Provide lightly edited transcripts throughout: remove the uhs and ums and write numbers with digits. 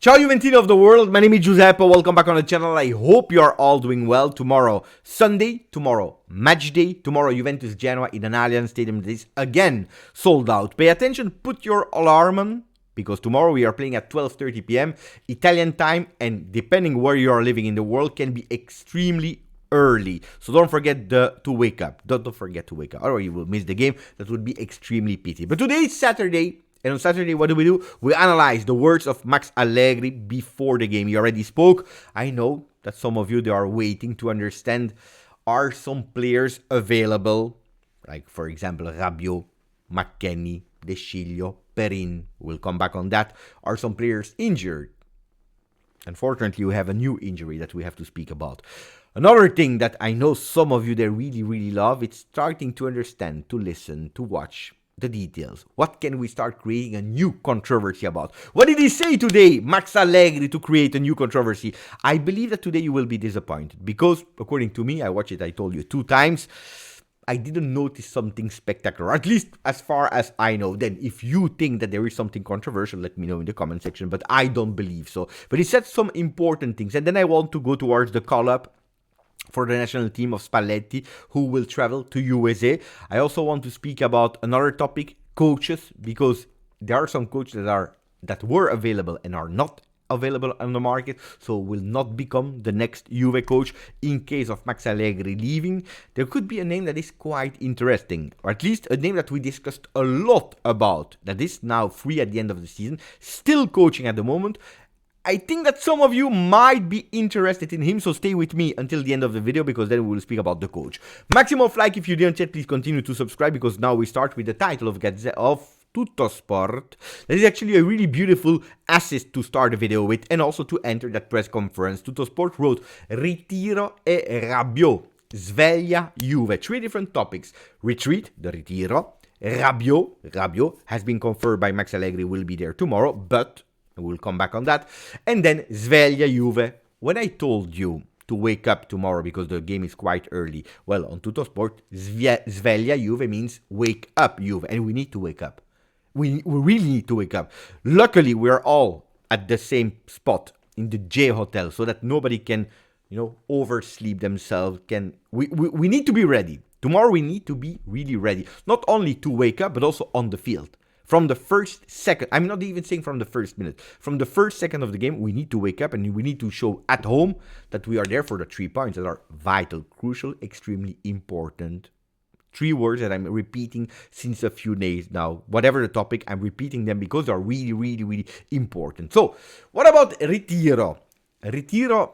Ciao Juventini of the world, my name is Giuseppe, welcome back on the channel. I hope you are all doing well. Tomorrow, Sunday, tomorrow, match day. Tomorrow, Juventus Genoa in an Allianz Stadium that is again sold out. Pay attention, put your alarm on, because tomorrow we are playing at 12:30 p.m. Italian time, and depending where you are living in the world, can be extremely early. So don't forget to wake up. Don't forget to wake up, or you will miss the game. That would be extremely pity. But today is Saturday. And on Saturday, what do? We analyze the words of Max Allegri before the game. He already spoke. I know that some of you, they are waiting to understand, are some players available? Like, for example, Rabiot, McKennie, De Sciglio, Perin. We'll come back on that. Are some players injured? Unfortunately, we have a new injury that we have to speak about. Another thing that I know some of you, they really, really love, it's starting to understand, to listen, to watch the details. What can we start creating a new controversy about? What did he say today, Max Allegri, to create a new controversy? I believe that today you will be disappointed because, according to me, I watched it, I told you 2 times, I didn't notice something spectacular, at least as far as I know. Then, if you think that there is something controversial, let me know in the comment section, but I don't believe so. But he said some important things, and then I want to go towards the call-up for the national team of Spalletti, who will travel to USA. I also want to speak about another topic, coaches, because there are some coaches that were available and are not available on the market, so will not become the next Juve coach in case of Max Allegri leaving. There could be a name that is quite interesting, or at least a name that we discussed a lot about, that is now free at the end of the season, still coaching at the moment. I think that some of you might be interested in him, so stay with me until the end of the video, because then we will speak about the coach. Maximum of like if you didn't yet, please continue to subscribe, because now we start with the title of Gazzetta of Tuttosport. That is actually a really beautiful assist to start the video with, and also to enter that press conference. Tuttosport wrote Ritiro e Rabiot, sveglia Juve. 3 different topics. Retreat, the Ritiro. Rabiot has been confirmed by Max Allegri, will be there tomorrow, but we'll come back on that. And then sveglia Juve. When I told you to wake up tomorrow because the game is quite early, well, on Tuttosport, sveglia Juve means wake up Juve, and we need to wake up. We really need to wake up. Luckily, we are all at the same spot in the J Hotel, so that nobody can, oversleep themselves. We need to be ready. Tomorrow we need to be really ready. Not only to wake up, but also on the field. From the first second, I'm not even saying from the first minute, from the first second of the game, we need to wake up and we need to show at home that we are there for the 3 points that are vital, crucial, extremely important. 3 words that I'm repeating since a few days now. Whatever the topic, I'm repeating them because they are really, really, really important. So, what about Ritiro? Ritiro,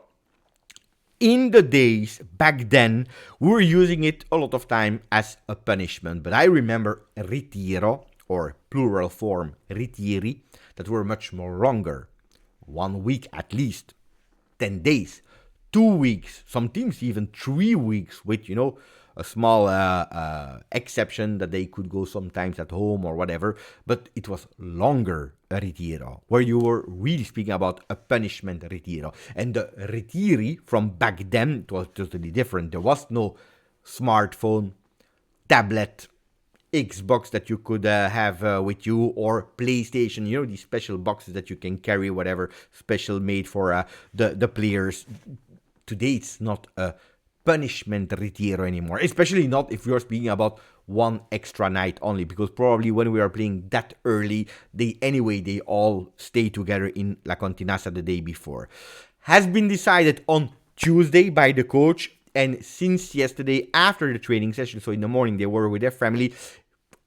in the days back then, we were using it a lot of time as a punishment. But I remember Ritiro, or plural form, ritiri, that were much more longer. 1 week at least, 10 days, 2 weeks, some teams even 3 weeks with, a small exception that they could go sometimes at home or whatever, but it was longer ritiro, where you were really speaking about a punishment ritiro. And the ritiri from back then, it was totally different. There was no smartphone, tablet, Xbox that you could have with you, or PlayStation, these special boxes that you can carry, whatever, special made for the players. Today it's not a punishment retiro anymore, especially not if you're speaking about 1 extra night only, because probably when we are playing that early, they all stay together in La Continassa the day before. Has been decided on Tuesday by the coach. And since yesterday, after the training session, so in the morning they were with their family,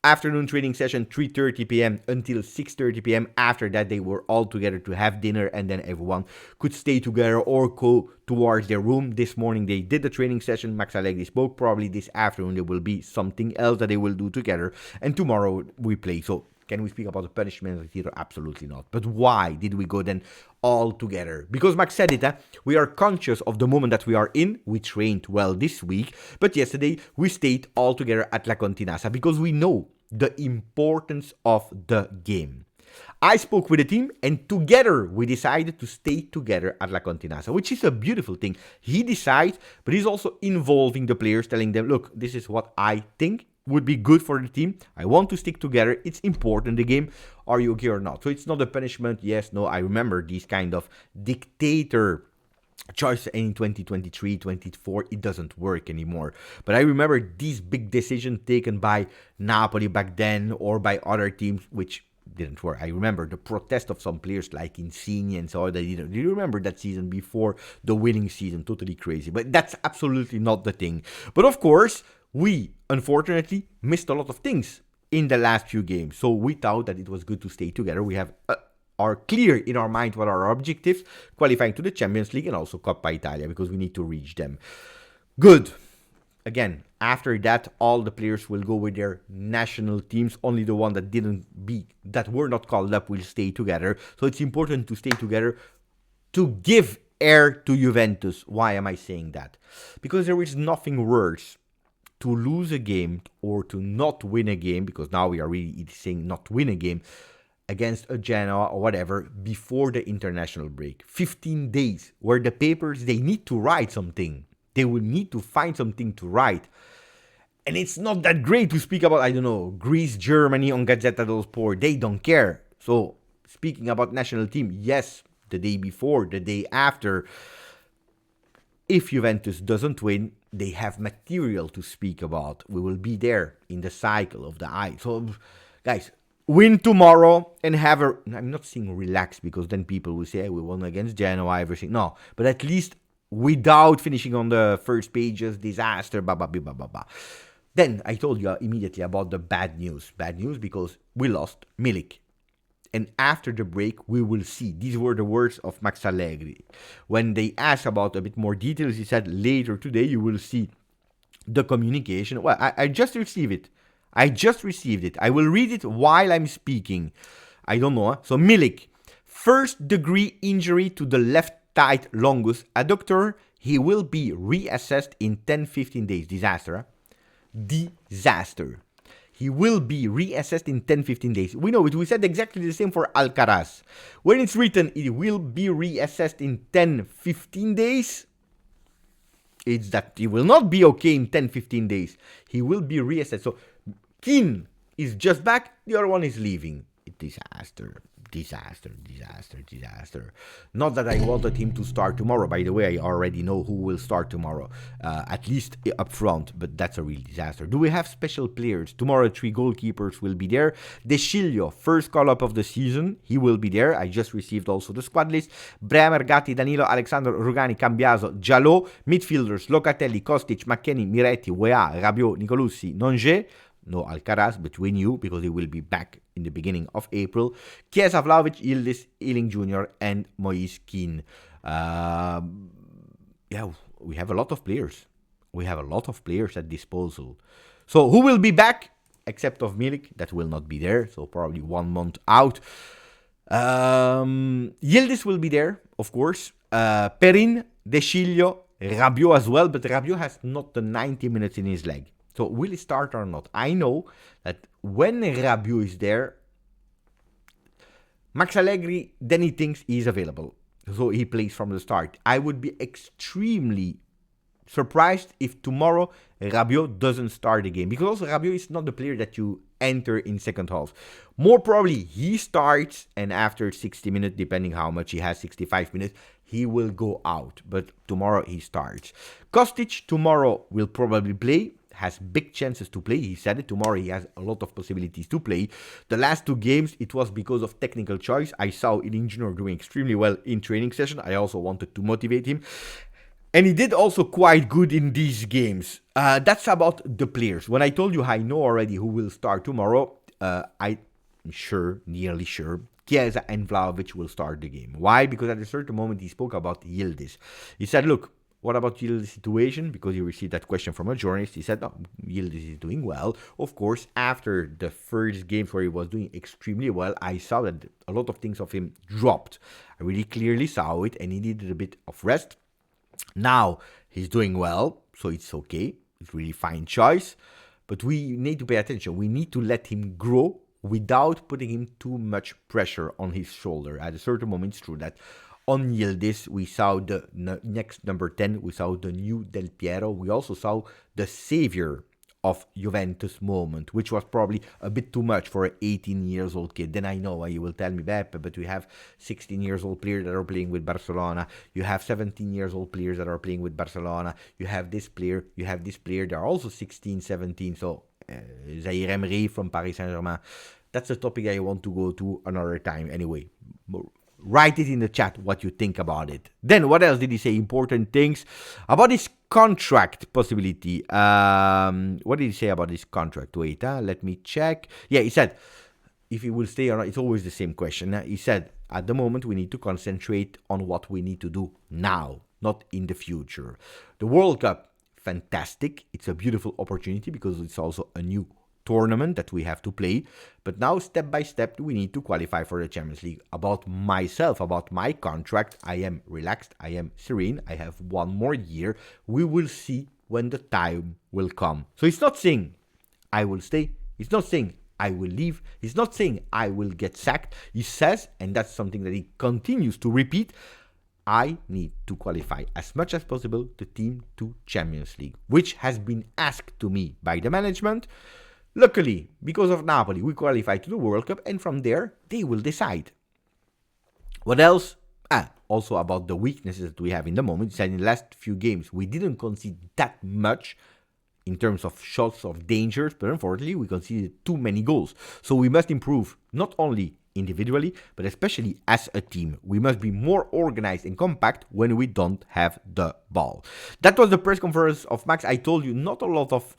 afternoon training session 3:30 p.m. until 6:30 p.m. After that, they were all together to have dinner, and then everyone could stay together or go towards their room. This morning they did the training session. Max Allegri spoke. Probably this afternoon there will be something else that they will do together, and tomorrow we play. So can we speak about the punishment retiro? Absolutely not. But why did we go then all together? Because Max said it, we are conscious of the moment that we are in. We trained well this week, but yesterday we stayed all together at La Continassa because we know the importance of the game. I spoke with the team, and together we decided to stay together at La Continassa, which is a beautiful thing. He decides, but he's also involving the players, telling them, look, this is what I think would be good for the team. I want to stick together. It's important, the game. Are you okay or not? So it's not a punishment. Yes, no. I remember these kind of dictator choice in 2023, 24, it doesn't work anymore. But I remember these big decisions taken by Napoli back then or by other teams, which didn't work. I remember the protest of some players like Insigne and so on. Do you remember that season before the winning season? Totally crazy. But that's absolutely not the thing. But of course, we unfortunately missed a lot of things in the last few games. So we thought that it was good to stay together. We have are clear in our mind what are our objectives, qualifying to the Champions League and also Coppa Italia, because we need to reach them. Good. Again, after that, all the players will go with their national teams. Only the one that were not called up will stay together. So it's important to stay together to give air to Juventus. Why am I saying that? Because there is nothing worse to lose a game or to not win a game, because now we are really saying not win a game, against a Genoa or whatever before the international break. 15 days where the papers, they need to write something. They will need to find something to write. And it's not that great to speak about, I don't know, Greece, Germany on Gazzetta dello Sport. They don't care. So speaking about national team, yes, the day before, the day after, if Juventus doesn't win, they have material to speak about. We will be there in the cycle of the eye. So guys, win tomorrow and have a... I'm not saying relax, because then people will say, hey, we won against Genoa, everything. No, but at least without finishing on the first pages, disaster, blah, blah, blah, blah, blah, blah. Then I told you immediately about the bad news. Bad news because we lost Milik. And after the break, we will see. These were the words of Max Allegri. When they asked about a bit more details, he said, later today, you will see the communication. Well, I just received it. I will read it while I'm speaking. I don't know. So Milik, first degree injury to the left thigh longus adductor. He will be reassessed in 10-15 days. Disaster. Disaster. He will be reassessed in 10-15 days. We know it. We said exactly the same for Alcaraz. When it's written, it will be reassessed in 10-15 days. It's that he will not be okay in 10-15 days. He will be reassessed. So Keane is just back, the other one is leaving. Disaster. Not that I wanted him to start tomorrow. By the way, I already know who will start tomorrow, at least up front, but that's a real disaster. Do we have special players? Tomorrow, 3 goalkeepers will be there. De Sciglio, first call-up of the season, he will be there. I just received also the squad list. Bremer, Gatti, Danilo, Alexander, Rugani, Cambiaso, Jalot. Midfielders, Locatelli, Kostic, McKennie, Miretti, Weah, Rabiot, Nicolussi, Nonge. No Alcaraz, but we knew because he will be back in the beginning of April. Chiesa, Vlahovic, Yildiz, Ealing Jr. and Moise Kean. We have a lot of players. We have a lot of players at disposal. So who will be back? Except of Milik, that will not be there. So probably 1 month out. Yildiz will be there, of course. Perin, De Sciglio, Rabiot as well. But Rabiot has not the 90 minutes in his leg. So will he start or not? I know that when Rabiot is there, Max Allegri, then he thinks he's available. So he plays from the start. I would be extremely surprised if tomorrow Rabiot doesn't start the game. Because also Rabiot is not the player that you enter in second half. More probably he starts, and after 60 minutes, depending how much he has, 65 minutes, he will go out. But tomorrow he starts. Kostic tomorrow will probably play. Has big chances to play. He said it. Tomorrow he has a lot of possibilities to play. The last 2 games, it was because of technical choice. I saw Ealing Jr. doing extremely well in training session. I also wanted to motivate him. And he did also quite good in these games. That's about the players. When I told you I know already who will start tomorrow, I'm sure, nearly sure, Chiesa and Vlahovic will start the game. Why? Because at a certain moment he spoke about Yildiz. He said, look, what about Yildiz's situation? Because he received that question from a journalist. He said, no, Yildiz is doing well. Of course, after the first games where he was doing extremely well, I saw that a lot of things of him dropped. I really clearly saw it, and he needed a bit of rest. Now, he's doing well, so it's okay. It's really fine choice. But we need to pay attention. We need to let him grow without putting him too much pressure on his shoulder. At a certain moment, it's true that on Yildiz, we saw the next number 10, we saw the new Del Piero. We also saw the savior of Juventus moment, which was probably a bit too much for an 18 years old kid. Then I know why you will tell me, Beppe, but we have 16 years old players that are playing with Barcelona. You have 17 years old players that are playing with Barcelona. You have this player, They are also 16, 17. So Zaire Emery from Paris Saint-Germain. That's a topic I want to go to another time anyway. Write it in the chat what you think about it. Then what else did he say? Important things about his contract possibility. What did he say about his contract? Wait, let me check. Yeah, he said if he will stay or not. It's always the same question. He said at the moment we need to concentrate on what we need to do now, not in the future. The World Cup, fantastic. It's a beautiful opportunity because it's also a new tournament that we have to play, but now step by step we need to qualify for the Champions League. About myself, about my contract, I am relaxed, I am serene, I have one more year. We will see when the time will come. So he's not saying I will stay, he's not saying I will leave, he's not saying I will get sacked. He says, and that's something that he continues to repeat, I need to qualify as much as possible the team to Champions League, which has been asked to me by the management. Luckily, because of Napoli, we qualified to the World Cup, and from there, they will decide. What else? Also about the weaknesses that we have in the moment. In the last few games, we didn't concede that much in terms of shots, of dangers, but unfortunately, we conceded too many goals. So we must improve, not only individually, but especially as a team. We must be more organized and compact when we don't have the ball. That was the press conference of Max. I told you, not a lot of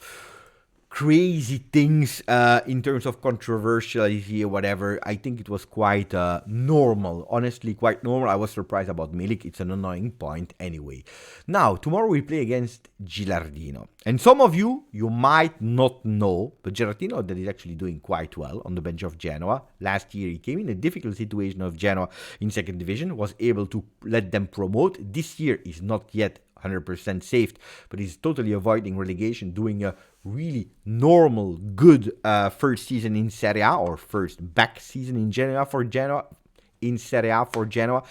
crazy things in terms of controversiality or whatever. I think it was quite normal, honestly quite normal. I was surprised about Milik. It's an annoying point anyway. Now, tomorrow we play against Gilardino. And some of you might not know, but Gilardino that is actually doing quite well on the bench of Genoa. Last year he came in a difficult situation of Genoa in second division, was able to let them promote. This year is not yet 100% saved, but he's totally avoiding relegation, doing a really normal, good first season in Serie A, or first back season in Genoa for Genoa, in Serie A for Genoa.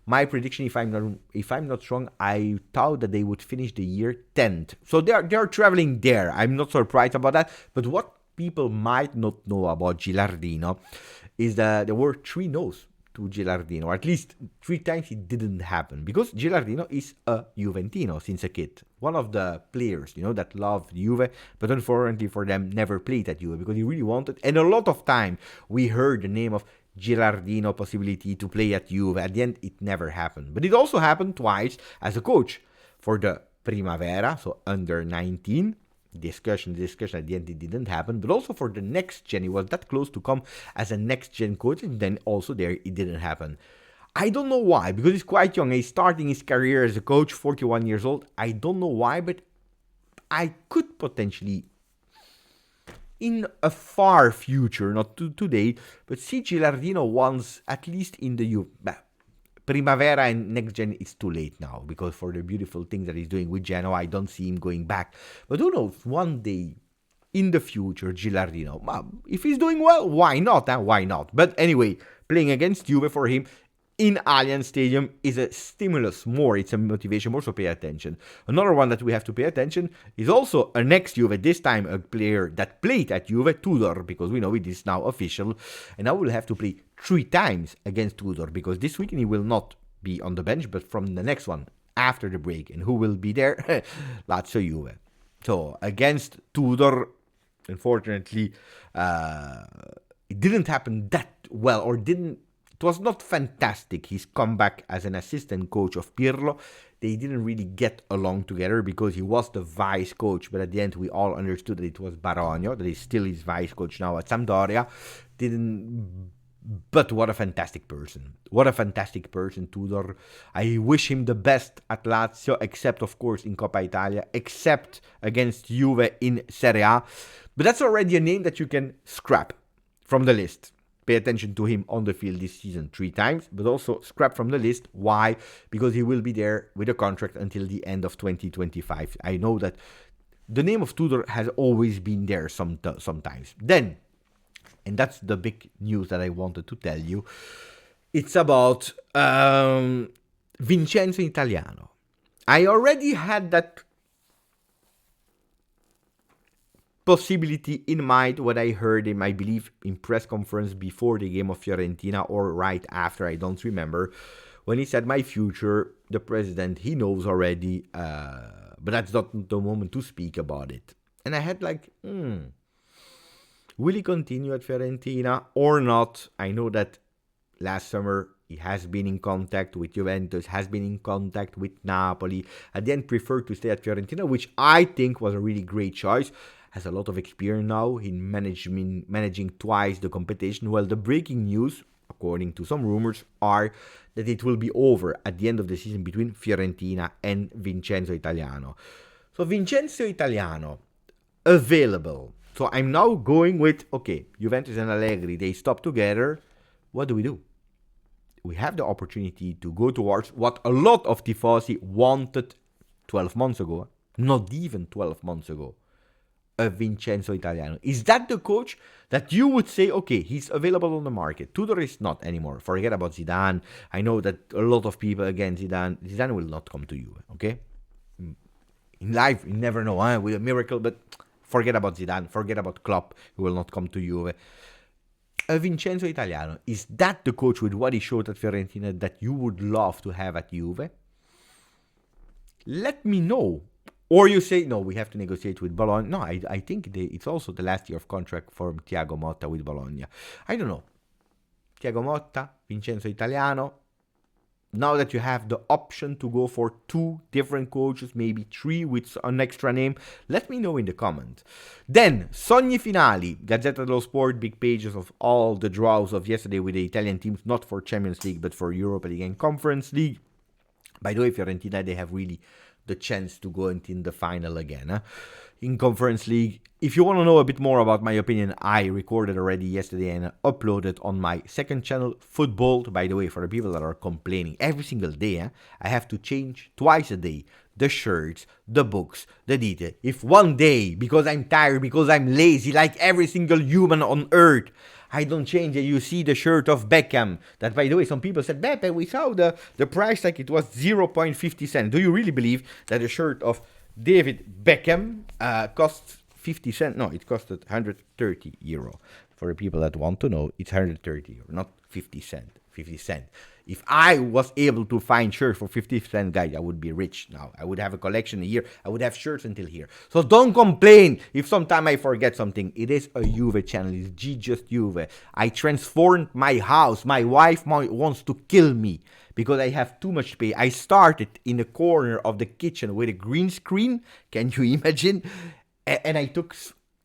My prediction, if I'm not wrong, I thought that they would finish the year 10th. So they're traveling there. I'm not surprised about that. But what people might not know about Gilardino is that there were 3 no's to Gilardino, or at least 3 times it didn't happen, because Gilardino is a Juventino since a kid. One of the players, that loved Juve, but unfortunately for them, never played at Juve because he really wanted. And a lot of time we heard the name of Gilardino possibility to play at Juve. At the end, it never happened. But it also happened twice as a coach for the Primavera, so under 19. Discussion at the end, it didn't happen, but also for the next gen, he was that close to come as a next gen coach, and then also there it didn't happen. I don't know why, because he's quite young. He's starting his career as a coach, 41 years old. I don't know why, but I could potentially, in a far future, not today, but see Gilardino once, at least in the Primavera and next gen. It's too late now, because for the beautiful things that he's doing with Genoa, I don't see him going back. But who knows, one day in the future, Gilardino, if he's doing well, why not? Why not? But anyway, playing against Juve for him in Allianz Stadium is a stimulus more. It's a motivation more, so pay attention. Another one that we have to pay attention is also a next Juve, this time a player that played at Juve, Tudor, because we know it is now official. And now we'll have to play 3 times against Tudor, because this weekend he will not be on the bench, but from the next one after the break. And who will be there? Lazio Juve. So against Tudor, unfortunately, it didn't happen that well, or it was not fantastic, his comeback as an assistant coach of Pirlo. They didn't really get along together because he was the vice coach, but at the end we all understood that it was Baronio, that is still his vice coach now at Sampdoria. But what a fantastic person. What a fantastic person, Tudor. I wish him the best at Lazio, except, of course, in Coppa Italia, except against Juve in Serie A. But that's already a name that you can scrap from the list. Pay attention to him on the field this season 3 times, but also scrap from the list. Why? Because he will be there with a contract until the end of 2025. I know that the name of Tudor has always been there sometimes. Then, and that's the big news that I wanted to tell you, it's about Vincenzo Italiano. I already had that possibility in mind what I heard in, I believe, in press conference before the game of Fiorentina or right after, I don't remember, when he said my future, the president, he knows already, but that's not the moment to speak about it. And I had like, will he continue at Fiorentina or not? I know that last summer he has been in contact with Juventus, has been in contact with Napoli. At the end, preferred to stay at Fiorentina, which I think was a really great choice. Has a lot of experience now in managing twice the competition. Well, the breaking news, according to some rumors, are that it will be over at the end of the season between Fiorentina and Vincenzo Italiano. So Vincenzo Italiano, available. So I'm now going with, okay, Juventus and Allegri, they stop together. What do? We have the opportunity to go towards what a lot of tifosi wanted 12 months ago. Not even 12 months ago. A Vincenzo Italiano. Is that the coach that you would say, okay, he's available on the market? Tudor is not anymore. Forget about Zidane. I know that a lot of people, again, Zidane will not come to you, okay? In life, you never know, with a miracle, but forget about Zidane, forget about Klopp, he will not come to Juve. A Vincenzo Italiano, is that the coach with what he showed at Fiorentina that you would love to have at Juve? Let me know. Or you say, no, we have to negotiate with Bologna. No, I think it's also the last year of contract for Thiago Motta with Bologna. I don't know. Thiago Motta, Vincenzo Italiano. Now that you have the option to go for 2 different coaches, maybe 3 with an extra name, let me know in the comment. Then, Sogni Finali, Gazzetta dello Sport, big pages of all the draws of yesterday with the Italian teams, not for Champions League, but for Europa League and Conference League. By the way, Fiorentina, they have really the chance to go into the final again. In Conference League, if you want to know a bit more about my opinion, I recorded already yesterday and uploaded on my second channel, Football. By the way, for the people that are complaining every single day, I have to change twice a day the shirts, the books, the detail. If one day, because I'm tired, because I'm lazy, like every single human on earth, I don't change it. You see the shirt of Beckham. That, by the way, some people said, Beppe, we saw the price like it was 0.50 cents. Do you really believe that a shirt of David Beckham costs 50 cents? No, it costed 130 euro. For the people that want to know, it's 130 euro, not 50 cents. 50 cents. If I was able to find shirts for 50 cents, guys, I would be rich now. I would have a collection a year. I would have shirts until here. So don't complain if sometime I forget something. It is a Juve channel. It's GJustjuve. I transformed my house. My wife wants to kill me because I have too much space. I started in the corner of the kitchen with a green screen. Can you imagine? And I took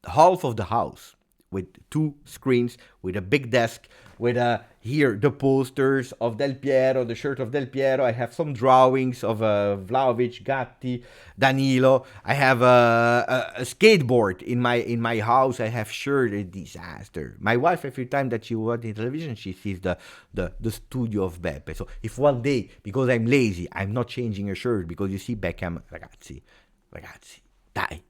half of the house with 2 screens, with a big desk, with here the posters of Del Piero, the shirt of Del Piero. I have some drawings of Vlahovic, Gatti, Danilo. I have a skateboard in my house. I have shirt. A disaster. My wife, every time that she watches television, she sees the studio of Beppe. So if one day, because I'm lazy, I'm not changing a shirt because you see Beckham, ragazzi, dai.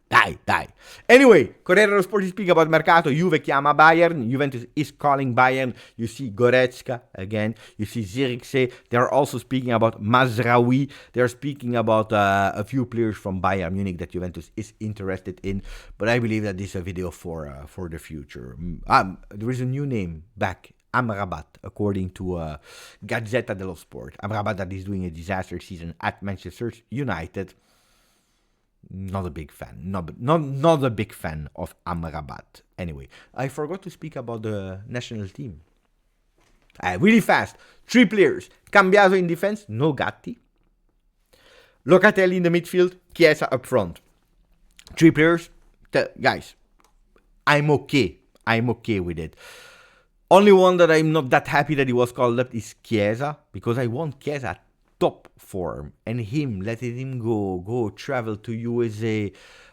Anyway, Corriere dello Sport speak about Mercato. Juve chiama Bayern. Juventus is calling Bayern. You see Goretzka again. You see Zirkzee. They are also speaking about Mazraoui. They are speaking about a few players from Bayern Munich that Juventus is interested in. But I believe that this is a video for the future. There is a new name back. Amrabat, according to Gazzetta dello Sport. Amrabat that is doing a disaster season at Manchester United. Not a big fan. Not a big fan of Amrabat. Anyway, I forgot to speak about the national team. Really fast. 3 players. Cambiaso in defense. No Gatti. Locatelli in the midfield. Chiesa up front. 3 players. Guys, I'm okay. I'm okay with it. Only one that I'm not that happy that he was called up is Chiesa. Because I want Chiesa top form, and letting him go travel to USA,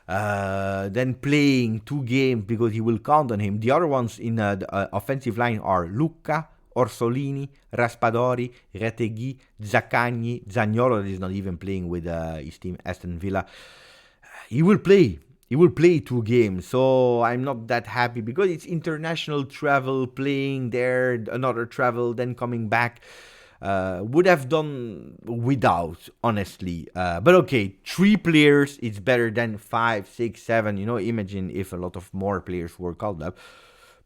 then playing 2 games because he will count on him. The other ones in the offensive line are Lucca, Orsolini, Raspadori, Retegui, Zaccagni, Zaniolo that is not even playing with his team Aston Villa. He will play 2 games, so I'm not that happy because it's international travel, playing there, another travel, then coming back. would have done without, honestly. But okay, 3 players is better than 5, 6, 7. Imagine if a lot of more players were called up.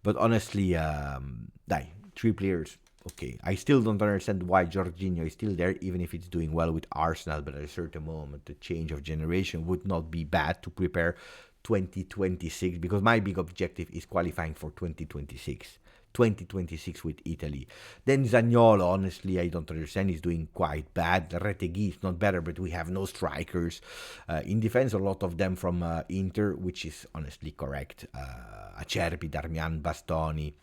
But honestly, 3 players. Okay, I still don't understand why Jorginho is still there, even if it's doing well with Arsenal. But at a certain moment, the change of generation would not be bad to prepare 2026, because my big objective is qualifying for 2026 with Italy. Then Zaniolo, honestly, I don't understand. He's doing quite bad. Retegui is not better, but we have no strikers. In defense, a lot of them from Inter, which is honestly correct. Acerbi, Darmian, Bastoni.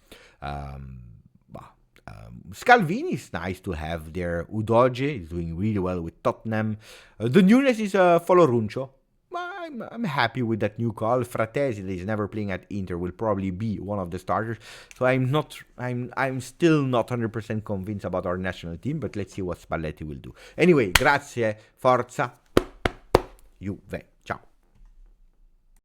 Scalvini is nice to have there. Udoge is doing really well with Tottenham. The newness is Foloruncio. I'm happy with that new call. Fratesi, that is never playing at Inter, will probably be one of the starters. So I'm still not 100% convinced about our national team, but let's see what Spalletti will do. Anyway, grazie, forza, Juve.